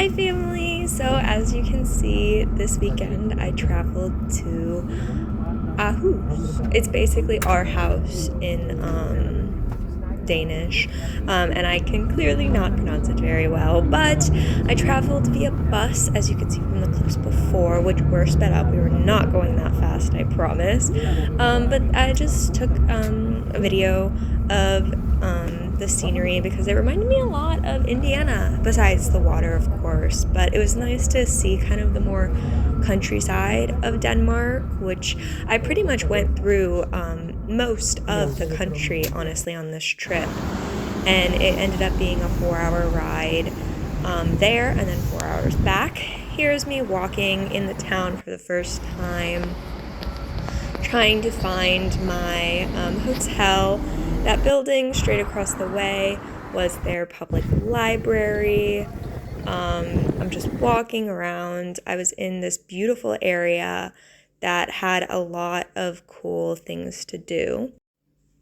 Hi family! So as you can see, this weekend I traveled to Aarhus. It's basically our house in Danish, and I can clearly not pronounce it very well, but I traveled via bus, as you can see from the clips before, which were sped up. We were not going that fast, I promise. But I just took a video of the scenery because it reminded me a lot of Indiana, besides the water, of course. But it was nice to see kind of the more countryside of Denmark, which I pretty much went through most of the country, honestly, on this trip. And it ended up being a 4-hour ride there and then 4 hours back. Here's me walking in the town for the first time, trying to find my hotel. That building straight across the way was their public library. I'm just walking around. I was in this beautiful area that had a lot of cool things to do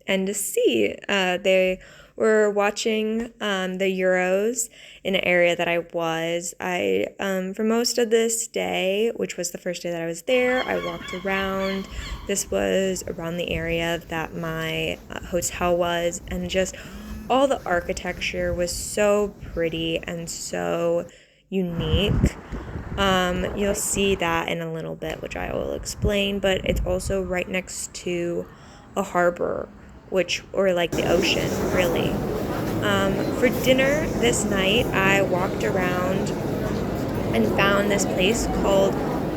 and to see. They were watching the Euros in an area that I was. For most of this day, which was the first day that I was there, I walked around. This was around the area that my hotel was, and just all the architecture was so pretty and so unique. You'll see that in a little bit, which I will explain, but it's also right next to a harbor, or like the ocean, really. For dinner this night, I walked around and found this place called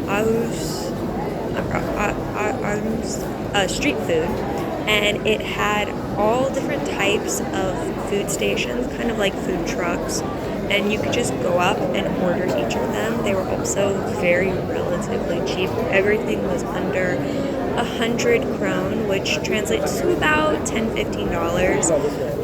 Aarhus Street Food, and it had all different types of food stations, kind of like food trucks, and you could just go up and order each of them. They were also very relatively cheap. Everything was under 100 krone, which translates to about $10-15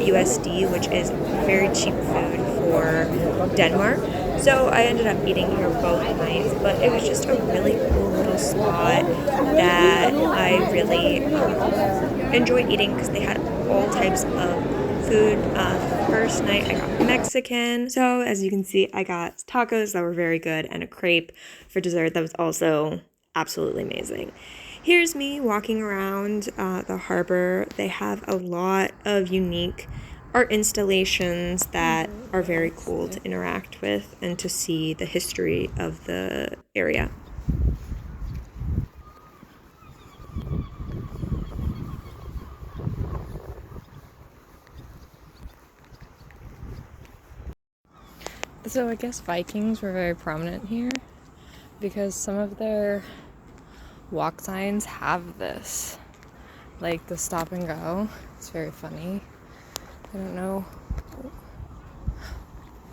USD, which is very cheap food for Denmark. So I ended up eating here both nights, but it was just a really cool little spot that I really enjoyed eating because they had all types of food. First night I got Mexican, so as you can see I got tacos that were very good and a crepe for dessert that was also absolutely amazing. Here's me walking around the harbor. They have a lot of unique art installations that are very cool to interact with and to see the history of the area. So I guess Vikings were very prominent here because some of their walk signs have this, like the stop and go. It's very funny. I don't know.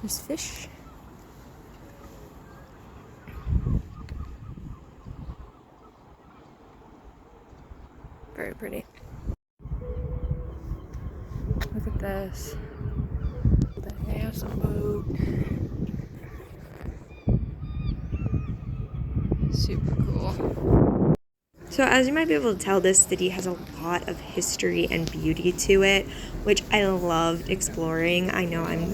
There's fish. Very pretty. Look at this. They have some boat. Super cool. So as you might be able to tell, this city has a lot of history and beauty to it, which I loved exploring. I know I'm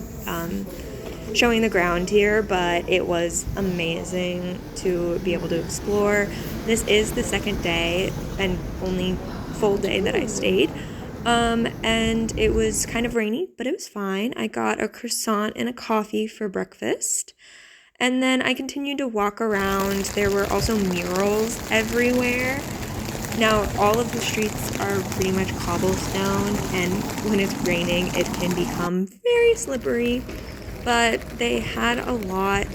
showing the ground here, but it was amazing to be able to explore. This is the second day and only full day that I stayed. And it was kind of rainy, but it was fine. I got a croissant and a coffee for breakfast. And then I continued to walk around. There were also murals everywhere. Now, all of the streets are pretty much cobblestone, and when it's raining, it can become very slippery. But they had a lot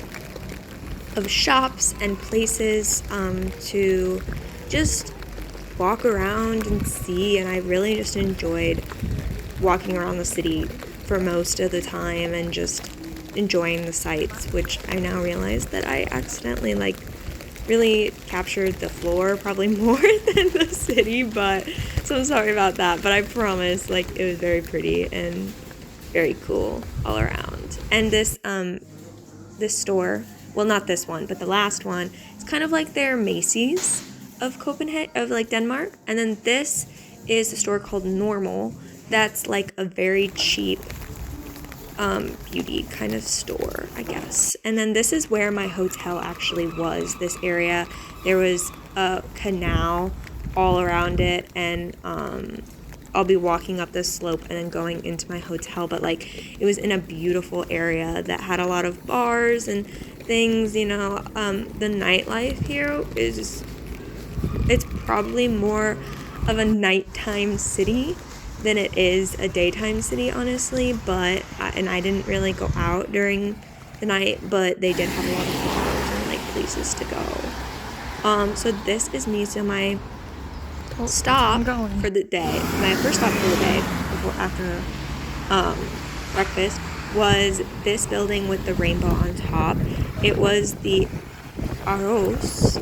of shops and places to just walk around and see, and I really just enjoyed walking around the city for most of the time and just enjoying the sights, which I now realize that I accidentally really captured the floor probably more than the city, but so I'm sorry about that, but I promise it was very pretty and very cool all around. And this store, well, not this one, but the last one, it's kind of like their Macy's of Copenhagen, of Denmark. And then this is a store called Normal that's like a very cheap beauty kind of store, I guess. And then this is where my hotel actually was, this area. There was a canal all around it, and I'll be walking up this slope and then going into my hotel, but like it was in a beautiful area that had a lot of bars and things, you know. The nightlife here is, it's probably more of a nighttime city than it is a daytime city, honestly, but I didn't really go out during the night, but they did have a lot of bars and like places to go. So this is me. So my stop for the day, my first stop for the day after breakfast was this building with the rainbow on top. It was the Aarhus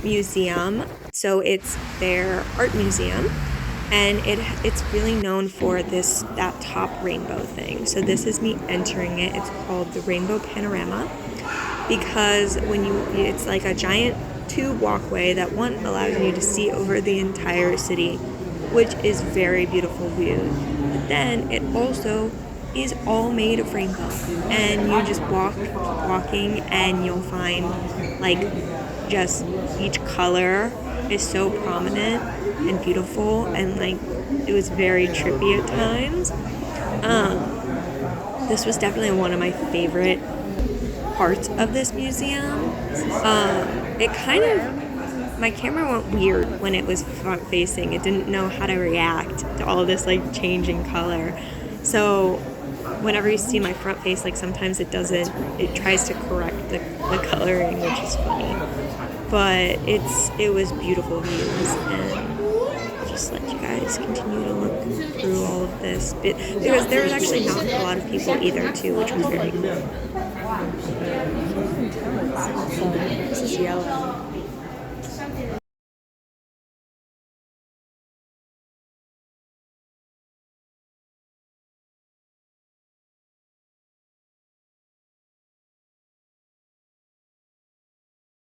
museum. So it's their art museum, and it's really known for that top rainbow thing. So this is me entering it. It's called the Rainbow Panorama, because it's like a giant tube walkway that allows you to see over the entire city, which is very beautiful view. But then it also is all made of rainbow, and you just walking and you'll find like just each color is so prominent and beautiful, and like it was very trippy at times. This was definitely one of my favorite parts of this museum. It kind of, my camera went weird when it was front facing. It didn't know how to react to all this like changing color. So whenever you see my front face, like sometimes it tries to correct the coloring, which is funny. But it was beautiful views, and I'll just let you guys continue to look through all of this. Because there was actually not a lot of people either too, which was very cool. This is yellow.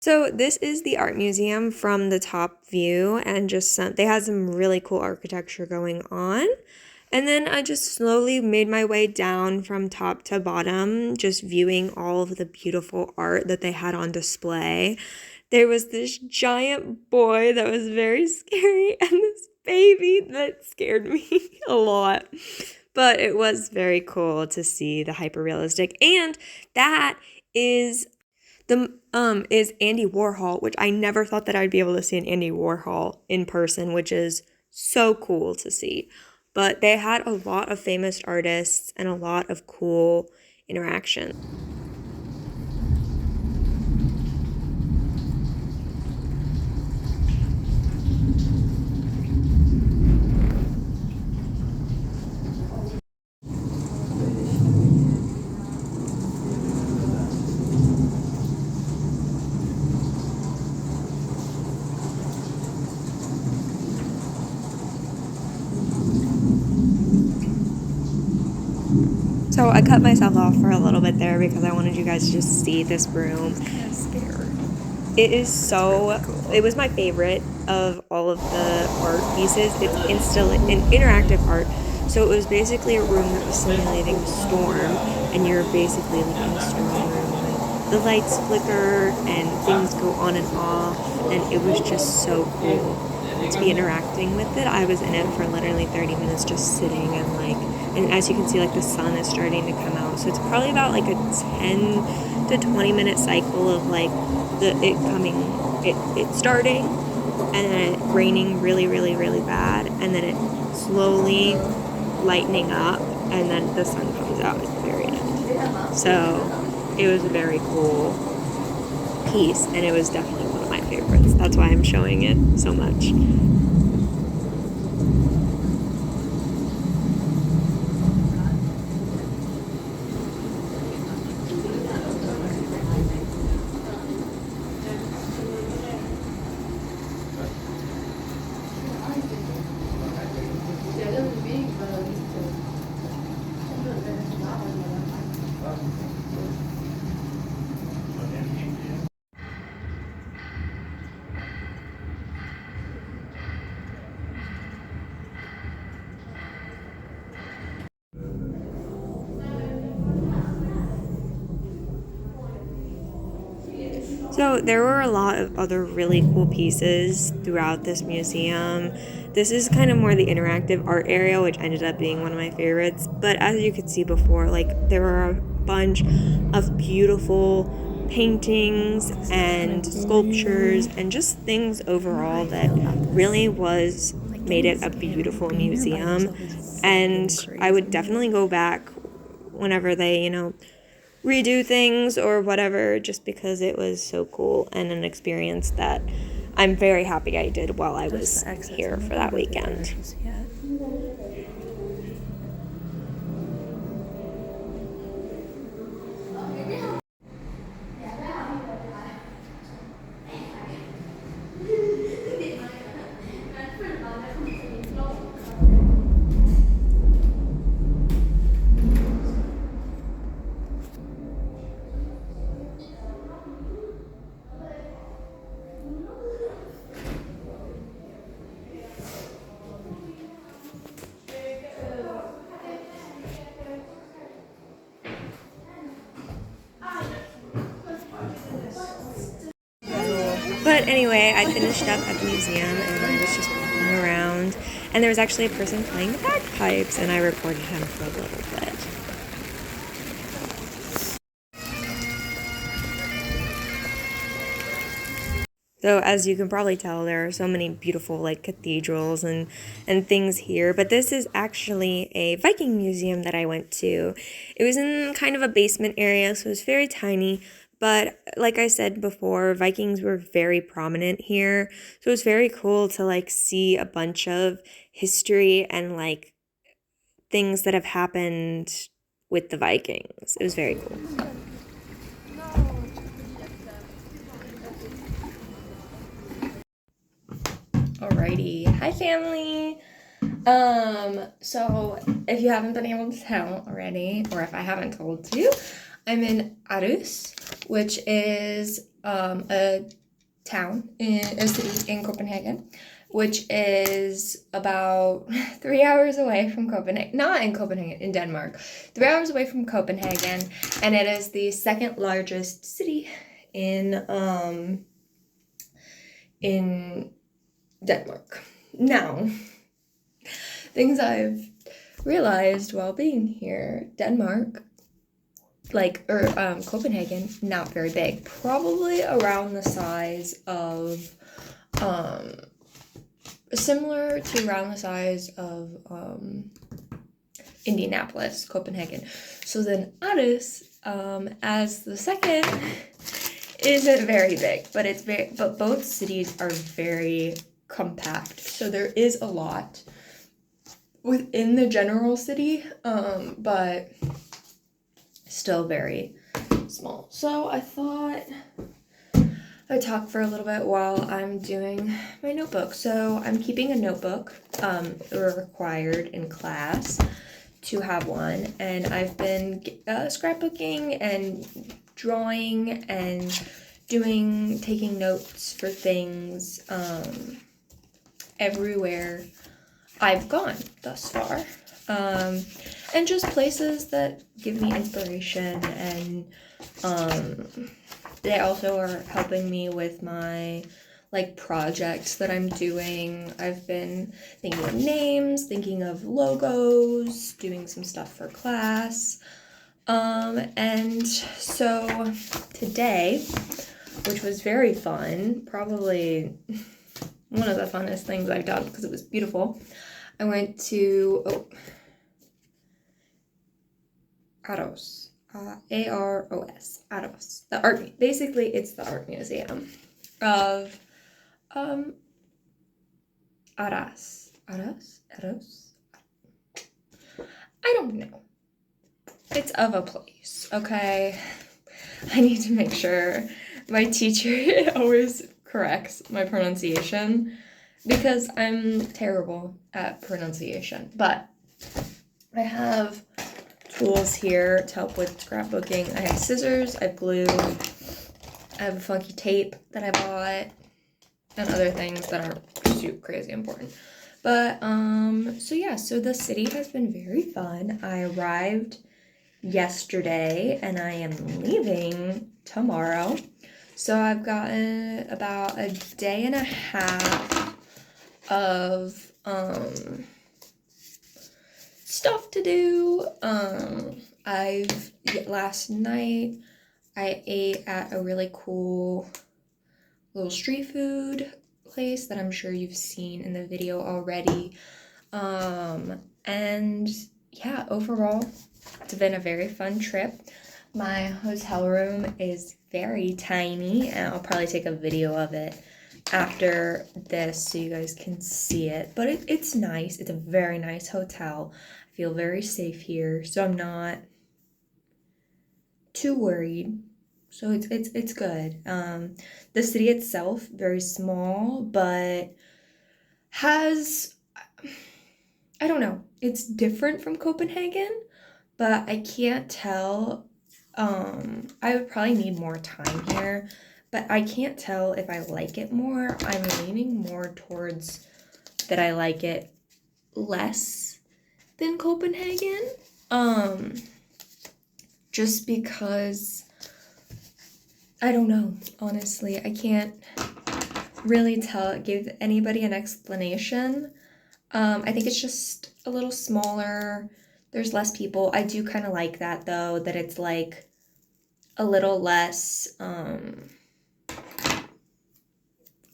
So this is the art museum from the top view, and they had some really cool architecture going on. And then I just slowly made my way down from top to bottom, just viewing all of the beautiful art that they had on display. There was this giant boy that was very scary, and this baby that scared me a lot. But it was very cool to see the hyper realistic, and that is Andy Warhol, which I never thought that I'd be able to see an Andy Warhol in person, which is so cool to see. But they had a lot of famous artists and a lot of cool interaction. So I cut myself off for a little bit there because I wanted you guys to just see this room. I'm scared. It is so cool. It was my favorite of all of the art pieces. It's interactive art. So it was basically a room that was simulating a storm, and you're basically like in a storm room. And the lights flicker and things go on and off, and it was just so cool to be interacting with it. I was in it for literally 30 minutes just sitting and as you can see, like the sun is starting to come out. So it's probably about like a 10 to 20 minute cycle of like it starting, and then it raining really, really, really bad, and then it slowly lightening up, and then the sun comes out at the very end. So it was a very cool piece, and it was definitely one of my favorites. That's why I'm showing it so much. So there were a lot of other really cool pieces throughout this museum. This is kind of more the interactive art area, which ended up being one of my favorites. But as you could see before, like there were a bunch of beautiful paintings and sculptures and just things overall that really was made it a beautiful museum. And I would definitely go back whenever they, redo things or whatever, just because it was so cool and an experience that I'm very happy I did while I was here for that weekend. But anyway, I finished up at the museum and I was just walking around, and there was actually a person playing the bagpipes, and I recorded him for a little bit. So as you can probably tell, there are so many beautiful like cathedrals and things here, but this is actually a Viking museum that I went to. It was in kind of a basement area, so it was very tiny, but like I said before, Vikings were very prominent here. So it was very cool to like see a bunch of history and like things that have happened with the Vikings. It was very cool. Alrighty. Hi, family. So if you haven't been able to tell already, or if I haven't told you, I'm in Aarhus, which is a city in Copenhagen, which is about 3 hours away from Copenhagen. Not in Copenhagen, in Denmark. 3 hours away from Copenhagen, and it is the second largest city in Denmark. Now, things I've realized while being here, Denmark, Copenhagen, not very big. Probably around the size of, similar to around the size of, Indianapolis, Copenhagen. So then Aarhus, as the second, isn't very big, but both cities are very compact. So there is a lot within the general city, but still very small. So I thought I'd talk for a little bit while I'm doing my notebook. So I'm keeping a notebook, required in class to have one, and I've been scrapbooking and drawing and taking notes for things everywhere I've gone thus far, and just places that give me inspiration, and they also are helping me with my projects that I'm doing. I've been thinking of names, thinking of logos, doing some stuff for class. And so today, which was very fun, probably one of the funnest things I've done because it was beautiful, I went to Aarhus, Aros, Aarhus, the art. Basically, it's the art museum of Aarhus. I don't know. It's of a place, okay? I need to make sure. My teacher always corrects my pronunciation because I'm terrible at pronunciation. But I have tools here to help with scrapbooking. I have scissors, I have glue, I have a funky tape that I bought, and other things that are super crazy important. But, so the city has been very fun. I arrived yesterday and I am leaving tomorrow. So I've gotten about a day and a half of stuff to do. Last night I ate at a really cool little street food place that I'm sure you've seen in the video already. And yeah, overall, it's been a very fun trip. My hotel room is very tiny, and I'll probably take a video of it after this so you guys can see it. But it's nice. It's a very nice hotel. I feel very safe here, so I'm not too worried. So it's good. The city itself, very small, but has, I don't know, it's different from Copenhagen, but I can't tell. I would probably need more time here, but I can't tell if I like it more. I'm leaning more towards that I like it less than Copenhagen. Just because, I don't know, honestly. I can't really give anybody an explanation. I think it's just a little smaller. There's less people. I do kind of like that, though, that it's like a little less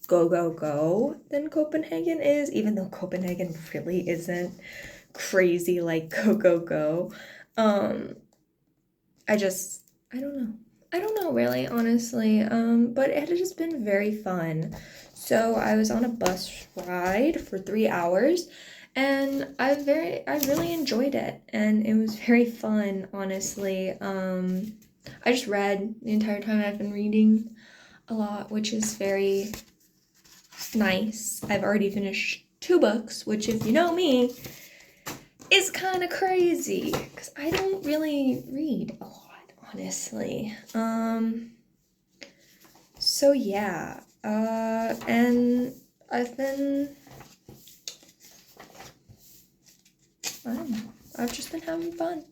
go than Copenhagen is, even though Copenhagen really isn't crazy like go. I don't know. I don't know really, honestly. But it had just been very fun. So I was on a bus ride for 3 hours, and I really enjoyed it, and it was very fun, honestly. I just read the entire time. I've been reading a lot, which is very nice. I've already finished 2 books, which, if you know me, is kind of crazy because I don't really read a lot, honestly. So yeah, and I've been, I don't know, I've just been having fun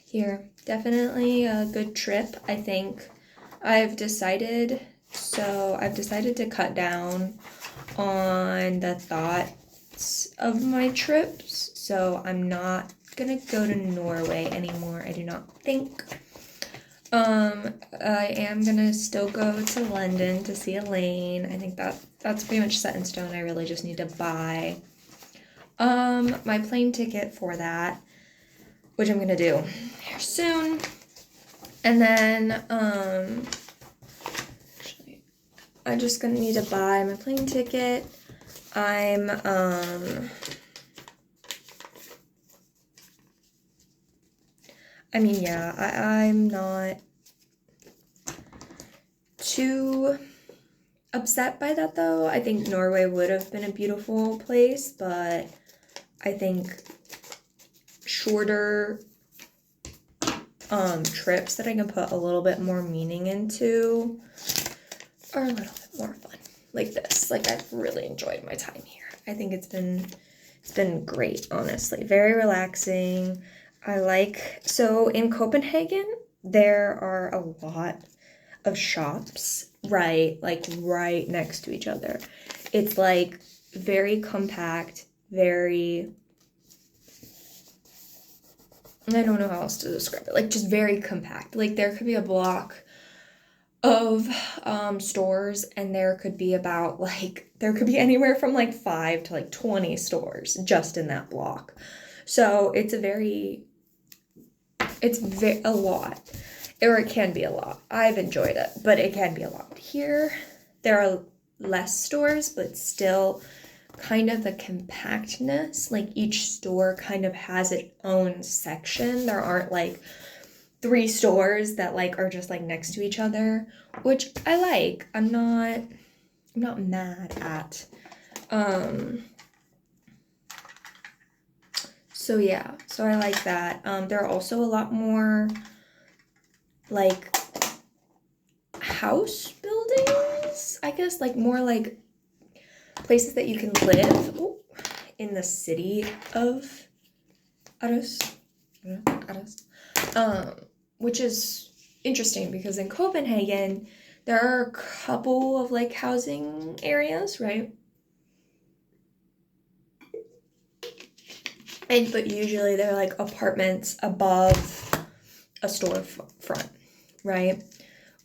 here. Definitely a good trip, I think. I've decided to cut down on the thoughts of my trips, so I'm not gonna go to Norway anymore, I do not think. I am gonna still go to London to see Elaine. I think that's pretty much set in stone. I really just need to buy my plane ticket for that, which I'm gonna do here soon. And then actually, I'm just gonna need to buy my plane ticket. I'm not too upset by that, though. I think Norway would have been a beautiful place, but I think shorter trips that I can put a little bit more meaning into are a little bit more fun. Like this. Like, I've really enjoyed my time here. I think it's been great, honestly. Very relaxing. So in Copenhagen, there are a lot of shops right next to each other. It's like very compact, I don't know how else to describe it. Like, just very compact. Like, there could be a block of stores, and there could be anywhere from 5 to 20 stores just in that block. So it's a lot, or it can be a lot. I've enjoyed it, but it can be a lot. Here, there are less stores, but still kind of the compactness. Like, each store kind of has its own section. There aren't 3 stores that are just next to each other, which I like. I'm not mad at. So yeah, so I like that. There are also a lot more house buildings, I guess, more places that you can live in the city of Aarhus, which is interesting because in Copenhagen There are a couple of like housing areas, right? But usually they're like apartments above a storefront, right?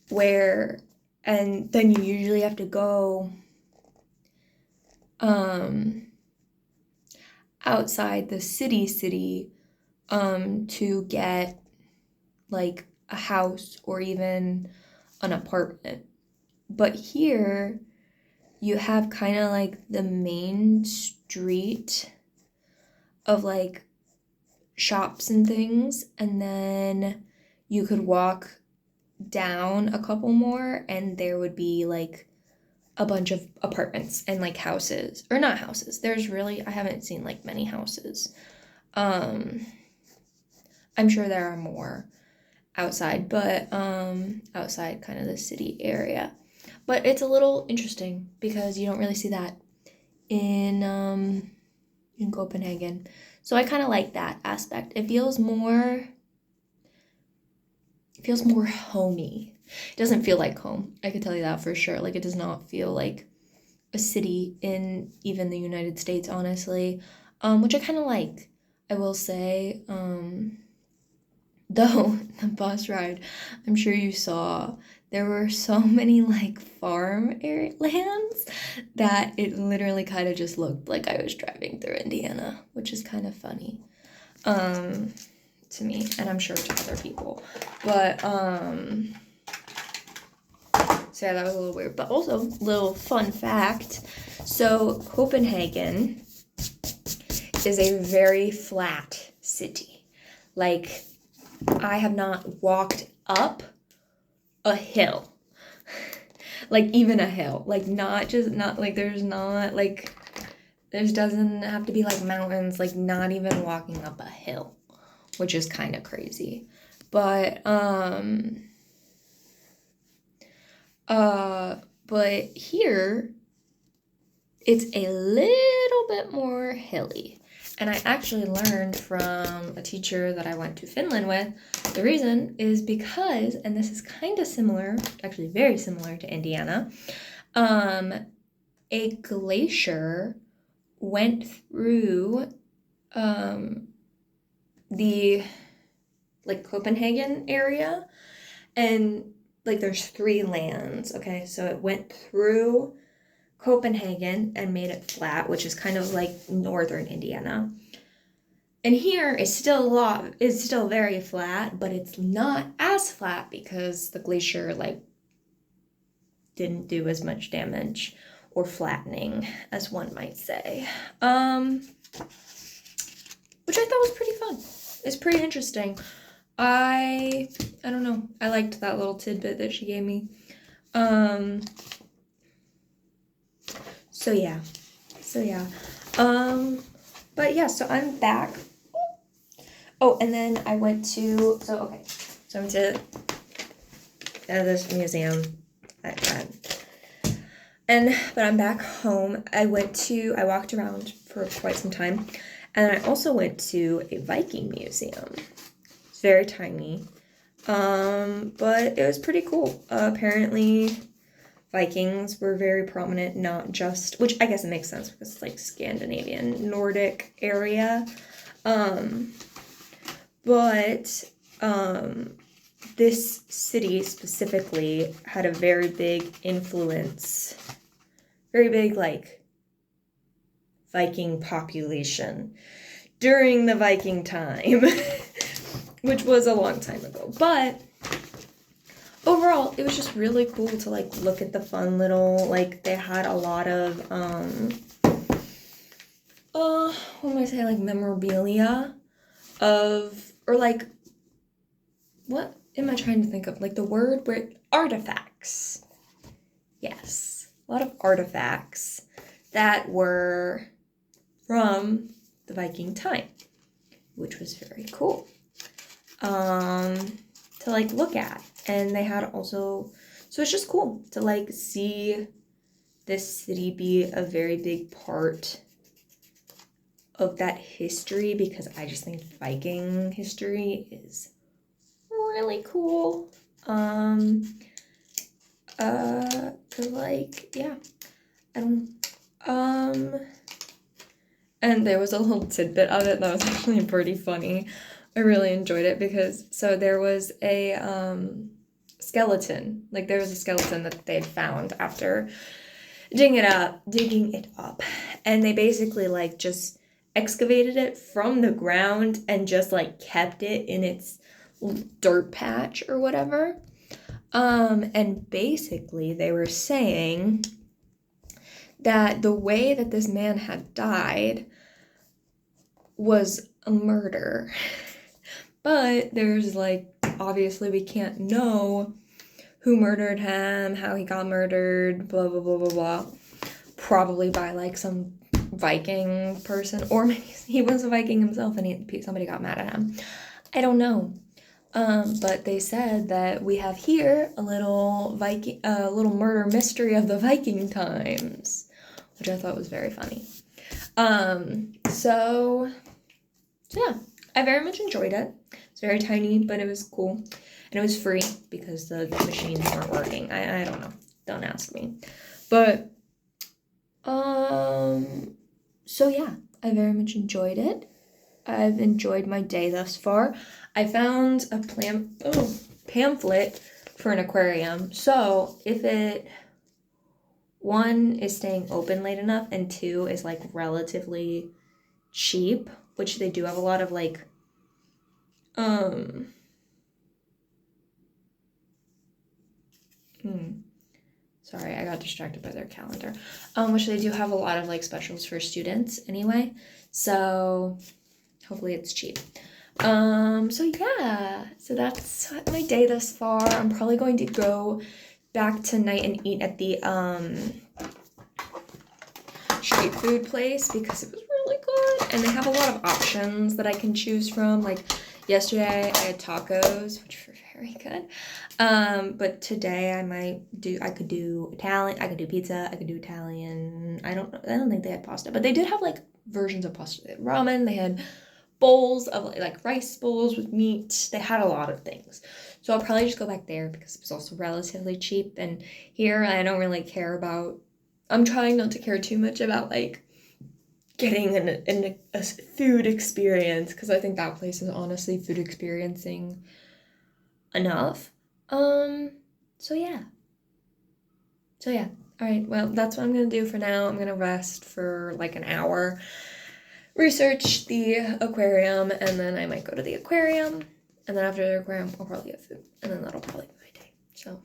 Where, and then you usually have to go outside the city to get like a house or even an apartment. But here you have kind of like the main street of like shops and things, and then you could walk down a couple more and there would be like a bunch of apartments and like houses, or not houses. There's really, I haven't seen like many houses. I'm sure there are more outside, but outside kind of the city area. But it's a little interesting because you don't really see that in Copenhagen. So I kind of like that aspect. It feels more homey. It doesn't feel like home. I could tell you that for sure. Like, it does not feel like a city in even the United States, honestly. Which I kind of like. I will say, though, the bus ride, I'm sure you saw, there were so many like farm area lands that it literally kind of just looked like I was driving through Indiana, which is kind of funny to me, and I'm sure to other people. But so yeah, that was a little weird. But also, little fun fact. So Copenhagen is a very flat city. Like, I have not walked up a hill. Like, even a hill. Like, not like, there's not, like, there doesn't have to be, like, mountains. Like, not even walking up a hill, which is kind of crazy. But, but here, it's a little bit more hilly. And I actually learned from a teacher that I went to Finland with, the reason is because, and this is kind of similar, actually very similar to Indiana, a glacier went through the like Copenhagen area, and like there's 3 lands, okay? So it went through Copenhagen and made it flat, which is kind of like northern Indiana. And here is still very flat, but it's not as flat because the glacier like didn't do as much damage or flattening as one might say. Which I thought was pretty fun. It's pretty interesting. I don't know. I liked that little tidbit that she gave me. So yeah. But yeah, so I'm back. Oh, and then I went to, I went to this museum. But I'm back home. I walked around for quite some time. And I also went to a Viking museum. It's very tiny. But it was pretty cool. Apparently Vikings were very prominent, not just, which I guess it makes sense because it's like Scandinavian, Nordic area. But this city specifically had a very big influence, very big like Viking population during the Viking time, which was a long time ago. But overall, it was just really cool to like look at the fun little, like they had a lot of what am I saying, like memorabilia of, or like, what am I trying to think of? Like the word where, artifacts. Yes, a lot of artifacts that were from the Viking time, which was very cool to like look at. And they had also, so it's just cool to like see this city be a very big part of that history, because I just think Viking history is really cool. 'cause like, yeah, I don't, and there was a little tidbit of it that was actually pretty funny. I really enjoyed it because, so there was a, skeleton, like there was a skeleton that they'd found after digging it up, and they basically like just excavated it from the ground and just like kept it in its dirt patch or whatever. And basically they were saying that the way that this man had died was a murder. But there's like, obviously we can't know who murdered him, how he got murdered, blah, blah, blah, blah, blah. Probably by like some Viking person, or maybe he was a Viking himself and somebody got mad at him. I don't know. But they said that we have here a little murder mystery of the Viking times, which I thought was very funny. So yeah, I very much enjoyed it. It's very tiny, but it was cool. And it was free because the machines weren't working. I don't know. Don't ask me. But, so yeah, I very much enjoyed it. I've enjoyed my day thus far. I found a pamphlet for an aquarium. So if one is staying open late enough and two is like relatively cheap, which they do have a lot of like, sorry, I got distracted by their calendar. Which they do have a lot of like specials for students anyway. So hopefully it's cheap. So yeah, so that's my day thus far. I'm probably going to go back tonight and eat at the street food place because it was really good. And they have a lot of options that I can choose from. Like yesterday I had tacos, which were very good. But today I could do Italian, I could do pizza, I could do Italian. I don't think they had pasta, but they did have like versions of pasta. They had ramen, they had bowls of like rice bowls with meat. They had a lot of things. So I'll probably just go back there because it was also relatively cheap. And here I don't really care about, I'm trying not to care too much about like getting a food experience because I think that place is honestly food experiencing enough. So yeah. All right, well, that's what I'm gonna do for now. I'm gonna rest for like an hour, research the aquarium, and then I might go to the aquarium, and then after the aquarium, I'll probably get food, and then that'll probably be my day, so.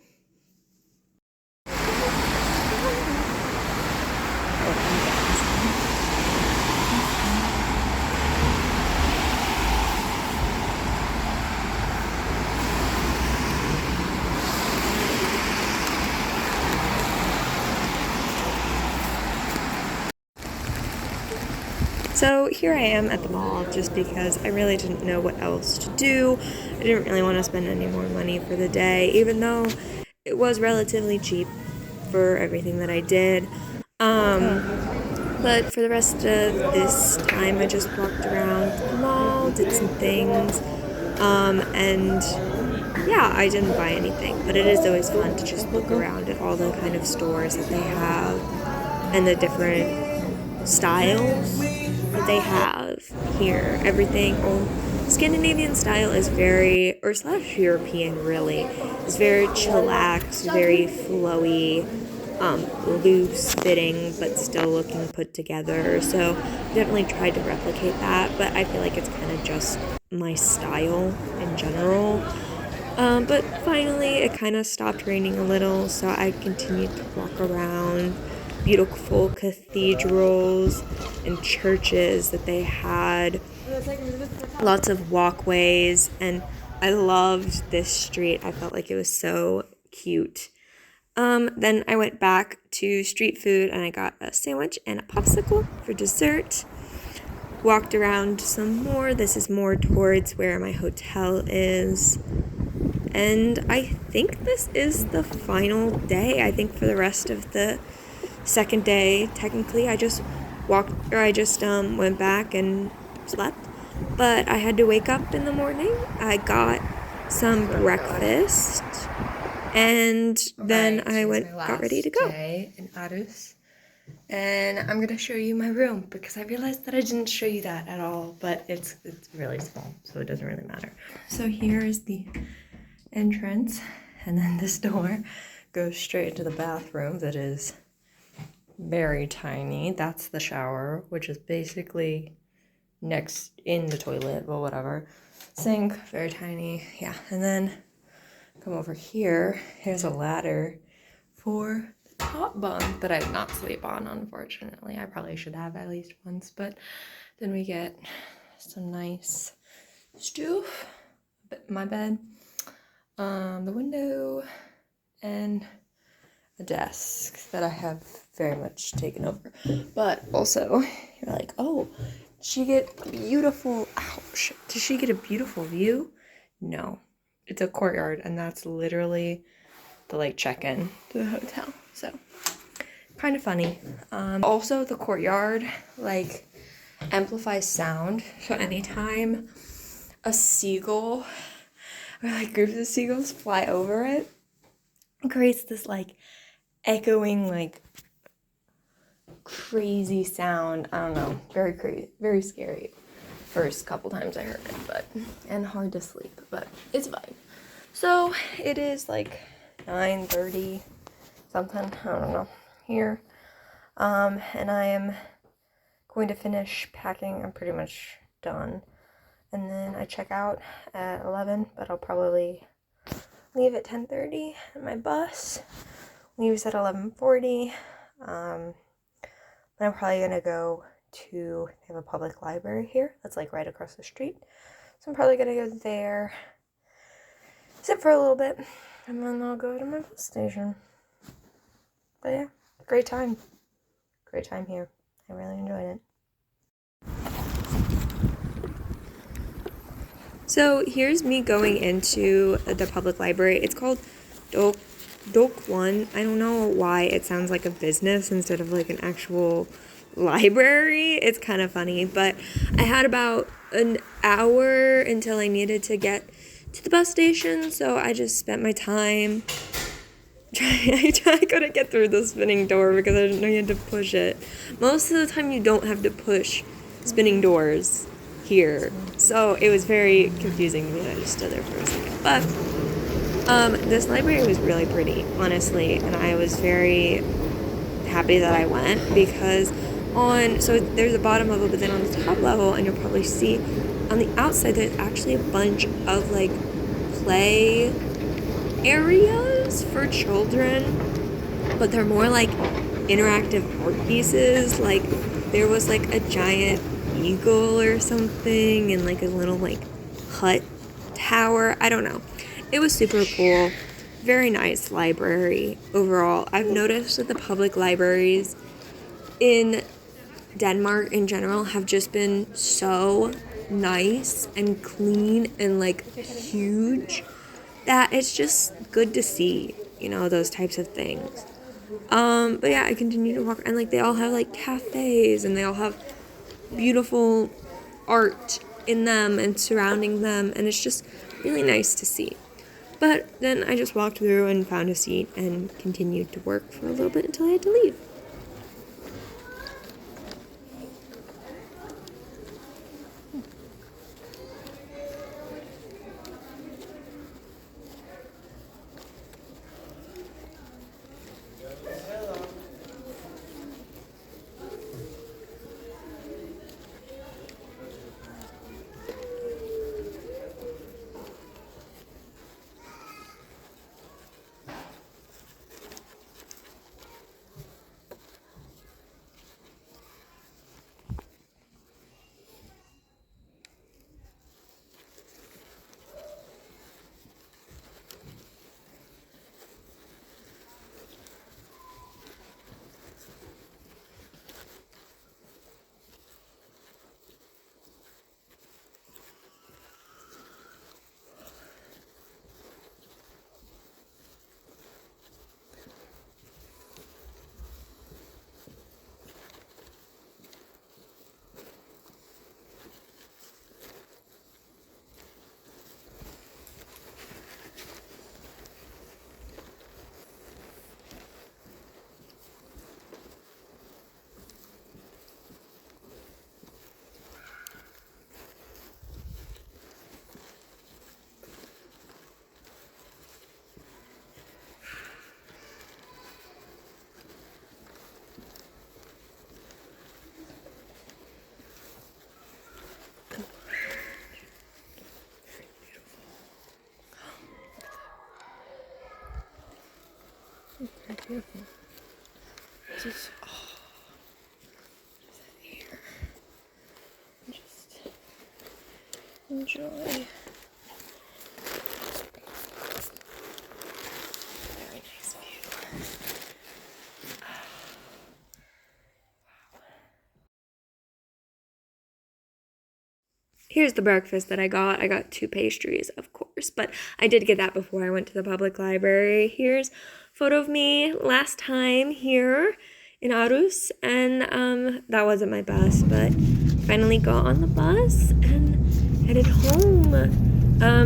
So here I am at the mall just because I really didn't know what else to do. I didn't really want to spend any more money for the day, even though it was relatively cheap for everything that I did. But for the rest of this time, I just walked around the mall, did some things, and yeah, I didn't buy anything. But it is always fun to just look around at all the kind of stores that they have and the different styles that they have here. Everything, Scandinavian style is very, or slash European really, is very chillaxed, very flowy, loose fitting, but still looking put together. So I definitely tried to replicate that, but I feel like it's kind of just my style in general. But finally it kind of stopped raining a little, so I continued to walk around beautiful cathedrals and churches that they had, lots of walkways, and I loved this street. I felt like it was so cute. Then I went back to street food and I got a sandwich and a popsicle for dessert. Walked around some more. This is more towards where my hotel is. And I think this is the final day. I think for the rest of the second day, technically, I just went back and slept. But I had to wake up in the morning. I got some breakfast And then Alright, I today's my got ready to last go. day in Aarhus. And I'm gonna show you my room because I realized that I didn't show you that at all, but it's really small, so it doesn't really matter. So here is the entrance, and then this door goes straight into the bathroom that is very tiny. That's the shower, which is basically next in the toilet, but whatever. Sink, very tiny, yeah. And then come over here, here's a ladder for the top bunk that I did not sleep on, unfortunately. I probably should have at least once, but then we get some nice stuff, my bed, the window, and a desk that I have very much taken over. But also, you're like, oh, did she get a beautiful, ouch, did she get a beautiful view? No, it's a courtyard, and that's literally the like check-in to the hotel. So kind of funny. Also the courtyard like amplifies sound. So anytime a seagull or like groups of seagulls fly over it, it creates this like echoing like crazy sound. I don't know, very crazy, very scary. First couple times I heard it, but and hard to sleep, but it's fine. So it is like 9:30 something, I don't know, here. And I am going to finish packing. I'm pretty much done. And then I check out at 11, but I'll probably leave at 10:30. And my bus leaves at 11:40. And I'm probably gonna go to, they have a public library here that's like right across the street. So I'm probably gonna go there, sit for a little bit, and then I'll go to my bus station. But yeah, great time. Great time here. I really enjoyed it. So here's me going into the public library. It's called Dok One. I don't know why it sounds like a business instead of like an actual library. It's kind of funny, but I had about an hour until I needed to get to the bus station, so I just spent my time I couldn't get through the spinning door because I didn't know you had to push it. Most of the time you don't have to push spinning doors here, so it was very confusing to me and I just stood there for a second. But this library was really pretty, honestly, and I was very happy that I went because so there's a bottom level, but then on the top level, and you'll probably see on the outside there's actually a bunch of like play areas for children, but they're more like interactive art pieces. Like there was like a giant eagle or something and like a little like hut tower. I don't know. It was super cool. Very nice library overall. I've noticed that the public libraries in Denmark in general have just been so nice and clean and like huge that it's just good to see, those types of things. But yeah, I continue to walk, and like they all have like cafes, and they all have beautiful art in them and surrounding them, and it's just really nice to see. But then I just walked through and found a seat and continued to work for a little bit until I had to leave. Okay, beautiful. Just, here. Just enjoy. Very nice view. Here's the breakfast that I got. I got 2 pastries, of course, but I did get that before I went to the public library. Here's a photo of me last time here in Aarhus, and that wasn't my best, but finally got on the bus and headed home.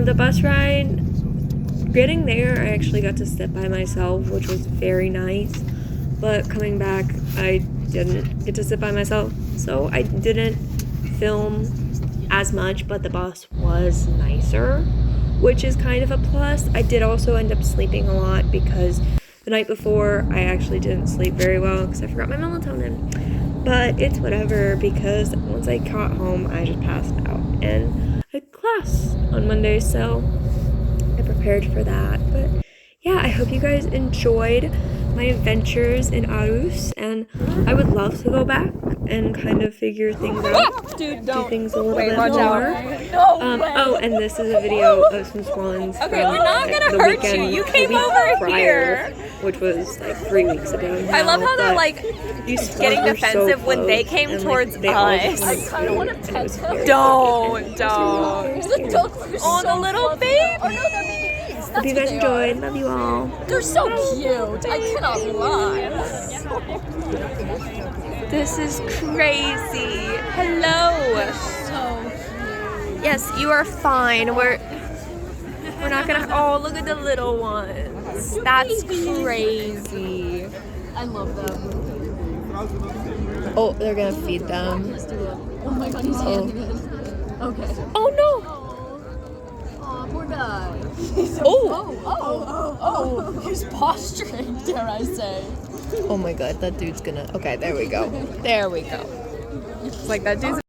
The bus ride, getting there, I actually got to sit by myself, which was very nice, but coming back, I didn't get to sit by myself, so I didn't film as much, but the bus was nicer, which is kind of a plus. I did also end up sleeping a lot because the night before I actually didn't sleep very well because I forgot my melatonin, but it's whatever because once I got home I just passed out, and I had class on Monday, so I prepared for that. But yeah, I hope you guys enjoyed my adventures in Aarhus, and I would love to go back and kind of figure things out, Dude, do things a little bit watch more. Oh, and this is a video of some swans from we're not gonna the hurt weekend, you. You the came week over prior, here. which was like 3 weeks ago now, I love how they're but like these swans getting were defensive so when they close, came and, towards they all just us. wanted to wanna and it pet was them. very Don't. The duck was Oh, so the little fluffy. baby. Oh no, they're baby geese. Hope That's you what guys they enjoyed. are. Love you all. They're so cute. I cannot lie. This is crazy. Hello. So Yes, you are fine. We're not gonna. Oh, look at the little ones. That's crazy. I love them. Oh, they're gonna feed them. Oh my god, he's handing it. Okay. Oh no. Aw, poor guy. Oh. He's posturing, dare I say. Oh my god, that dude's gonna. Okay, there we go. There we go. It's like that dude's.